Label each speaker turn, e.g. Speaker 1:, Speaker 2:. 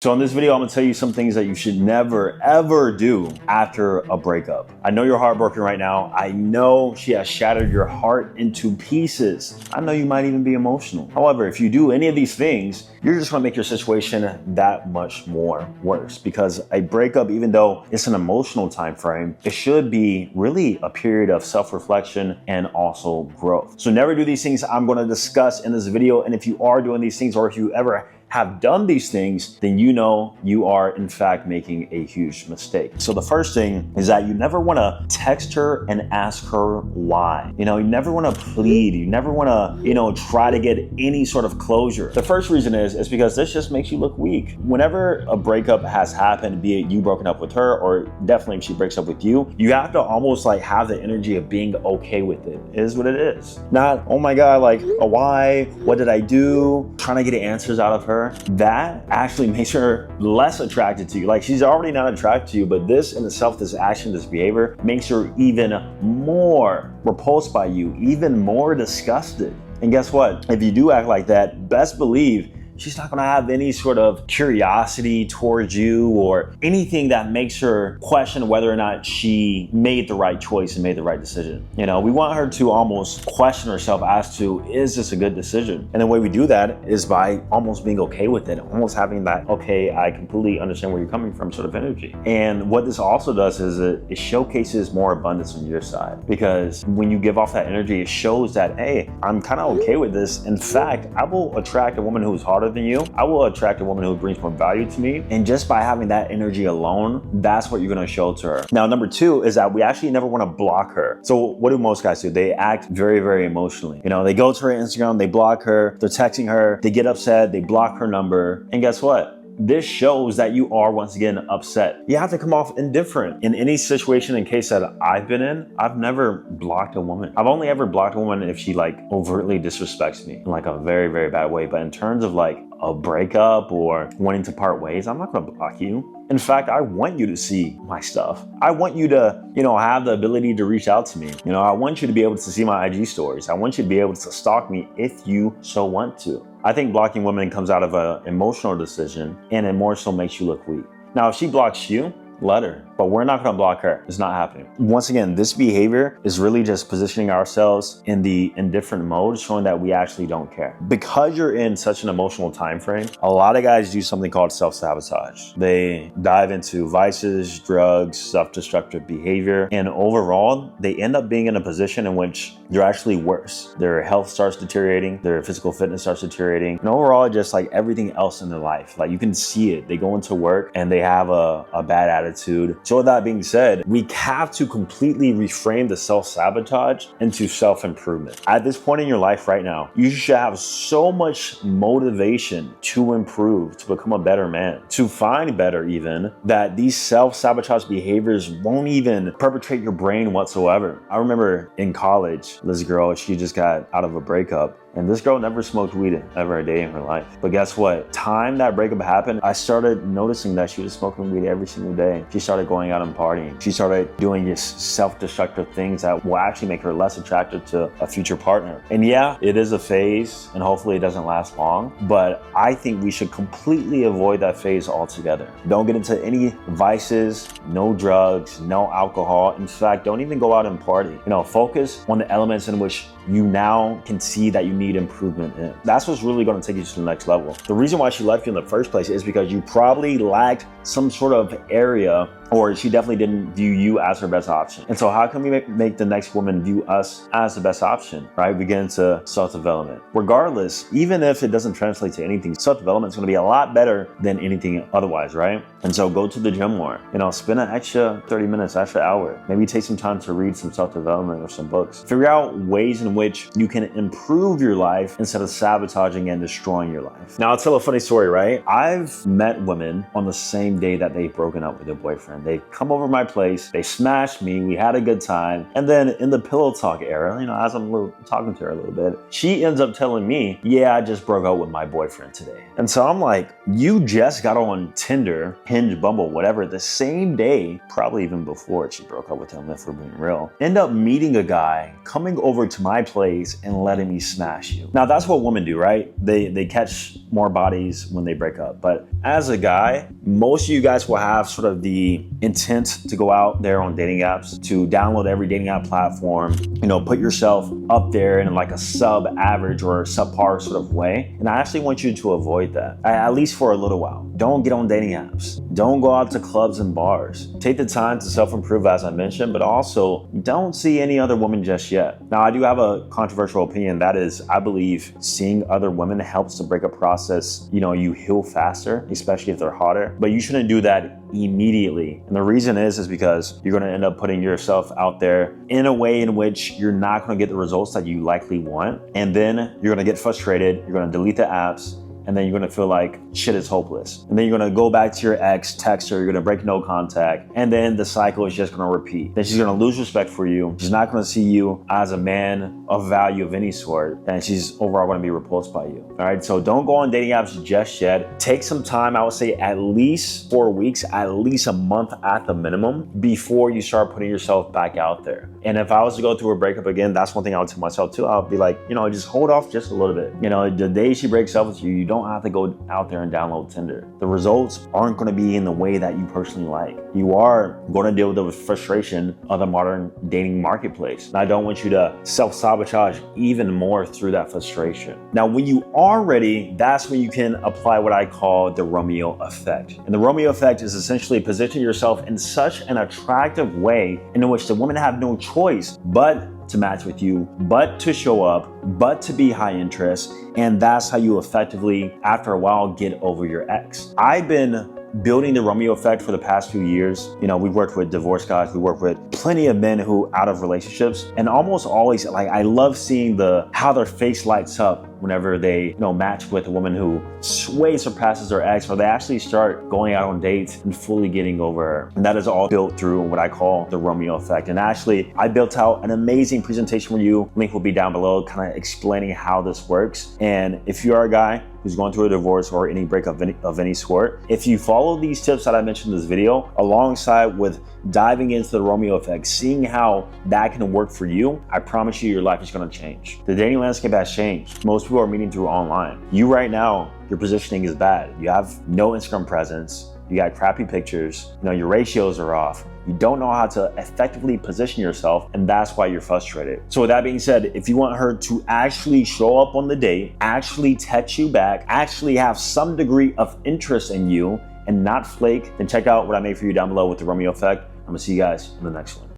Speaker 1: So in this video, I'm gonna tell you some things that you should never, ever do after a breakup. I know you're heartbroken right now. I know she has shattered your heart into pieces. I know you might even be emotional. However, if you do any of these things, you're just gonna make your situation that much more worse, because a breakup, even though it's an emotional time frame, it should be really a period of self-reflection and also growth. So never do these things I'm gonna discuss in this video. And if you are doing these things, or if you ever have done these things, then you know you are in fact making a huge mistake. So the first thing is that you never want to text her and ask her why. You never want to plead. You never want to, try to get any sort of closure. The first reason is because this just makes you look weak. Whenever a breakup has happened, be it you broken up with her, or definitely if she breaks up with you, you have to almost like have the energy of being okay with it. It is what it is. Not, oh my God, like, why? What did I do? Trying to get answers out of her. That actually makes her less attracted to you. Like, she's already not attracted to you, but this in itself, this action, this behavior makes her even more repulsed by you, even more disgusted. And guess what? If you do act like that, best believe she's not gonna have any sort of curiosity towards you or anything that makes her question whether or not she made the right choice and made the right decision. We want her to almost question herself as to, is this a good decision? And the way we do that is by almost being okay with it, almost having that, okay, I completely understand where you're coming from sort of energy. And what this also does is it showcases more abundance on your side, because when you give off that energy, it shows that, hey, I'm kind of okay with this. In fact, I will attract a woman who's harder than you. I will attract a woman who brings more value to me. And just by having that energy alone, that's what you're gonna show to her. Now, number two is that we actually never wanna block her. So what do most guys do? They act very, very emotionally. They go to her Instagram, they block her, they're texting her, they get upset, they block her number. And guess what? This shows that you are once again upset. You have to come off indifferent. In any situation and case that I've been in, I've never blocked a woman. I've only ever blocked a woman if she overtly disrespects me in a very, very bad way. But in terms of a breakup or wanting to part ways, I'm not gonna block you. In fact, I want you to see my stuff. I want you to, have the ability to reach out to me. I want you to be able to see my IG stories. I want you to be able to stalk me if you so want to. I think blocking women comes out of an emotional decision, and it more so makes you look weak. Now, if she blocks you, let her, but we're not gonna block her. It's not happening. Once again, this behavior is really just positioning ourselves in the indifferent mode, showing that we actually don't care. Because you're in such an emotional time frame, a lot of guys do something called self-sabotage. They dive into vices, drugs, self-destructive behavior, and overall, they end up being in a position in which they're actually worse. Their health starts deteriorating, their physical fitness starts deteriorating, and overall, just everything else in their life. You can see it. They go into work and they have a bad attitude. So with that being said, we have to completely reframe the self-sabotage into self-improvement. At this point in your life right now, you should have so much motivation to improve, to become a better man, to find better even, that these self-sabotage behaviors won't even perpetrate your brain whatsoever. I remember in college, this girl, she just got out of a breakup. And this girl never smoked weed ever a day in her life. But guess what? Time that breakup happened, I started noticing that she was smoking weed every single day. She started going out and partying. She started doing these self-destructive things that will actually make her less attractive to a future partner. And yeah, it is a phase, and hopefully it doesn't last long. But I think we should completely avoid that phase altogether. Don't get into any vices, no drugs, no alcohol. In fact, don't even go out and party. Focus on the elements in which you now can see that you need improvement in. That's what's really going to take you to the next level. The reason why she left you in the first place is because you probably lacked some sort of area, or she definitely didn't view you as her best option. And so how can we make the next woman view us as the best option, right? We get into self-development. Regardless, even if it doesn't translate to anything, self-development is going to be a lot better than anything otherwise, right? And so go to the gym more, spend an extra 30 minutes, extra hour. Maybe take some time to read some self-development or some books. Figure out ways in which you can improve your life instead of sabotaging and destroying your life. Now, I'll tell a funny story, right? I've met women on the same same day that they've broken up with their boyfriend. They come over to my place, they smashed me, we had a good time, and then in the pillow talk era, as I'm talking to her a little bit, she ends up telling me, yeah, I just broke up with my boyfriend today. And so I'm like, you just got on Tinder, Hinge, Bumble, whatever, the same day, probably even before she broke up with him, if we're being real, end up meeting a guy, coming over to my place and letting me smash you. Now that's what women do, right? They catch more bodies when they break up. But as a guy, most of you guys will have sort of the intent to go out there on dating apps, to download every dating app platform, put yourself up there in like a sub-average or subpar sort of way. And I actually want you to avoid that, at least for a little while. Don't get on dating apps. Don't go out to clubs and bars. Take the time to self-improve, as I mentioned, but also don't see any other woman just yet. Now, I do have a controversial opinion. That is, I believe seeing other women helps the breakup process. You heal faster, especially if they're hotter, but you shouldn't do that immediately. And the reason is because you're going to end up putting yourself out there in a way in which you're not going to get the results that you likely want. And then you're going to get frustrated. You're going to delete the apps. And then you're gonna feel like shit is hopeless. And then you're gonna go back to your ex, text her, you're gonna break no contact, and then the cycle is just gonna repeat. Then she's gonna lose respect for you. She's not gonna see you as a man of value of any sort, and she's overall gonna be repulsed by you. All right, so don't go on dating apps just yet. Take some time, I would say at least 4 weeks, at least a month at the minimum, before you start putting yourself back out there. And if I was to go through a breakup again, that's one thing I would tell myself too. I'll be like, just hold off just a little bit. The day she breaks up with you, you don't have to go out there and download Tinder. The results aren't going to be in the way that you personally like. You are going to deal with the frustration of the modern dating marketplace. And I don't want you to self-sabotage even more through that frustration. Now, when you are ready, that's when you can apply what I call the Romeo effect. And the Romeo effect is essentially position yourself in such an attractive way in which the women have no choice but to match with you, but to show up, but to be high interest. And that's how you effectively, after a while, get over your ex. I've been building the Romeo effect for the past few years. We've worked with divorced guys, we work with plenty of men who out of relationships, and almost always, I love seeing how their face lights up whenever they match with a woman who way surpasses their ex, or they actually start going out on dates and fully getting over her. And that is all built through what I call the Romeo effect. And actually, I built out an amazing presentation for you. Link will be down below, kind of explaining how this works. And if you are a guy who's going through a divorce or any breakup of any sort, if you follow these tips that I mentioned in this video, alongside with diving into the Romeo effect, seeing how that can work for you, I promise you your life is going to change. The dating landscape has changed. Most people are meeting through online. You right now, your positioning is bad. You have no Instagram presence. You got crappy pictures. Your ratios are off. You don't know how to effectively position yourself, and that's why you're frustrated. So with that being said, if you want her to actually show up on the date, actually text you back, actually have some degree of interest in you and not flake, then check out what I made for you down below with the Romeo effect. I'm gonna see you guys in the next one.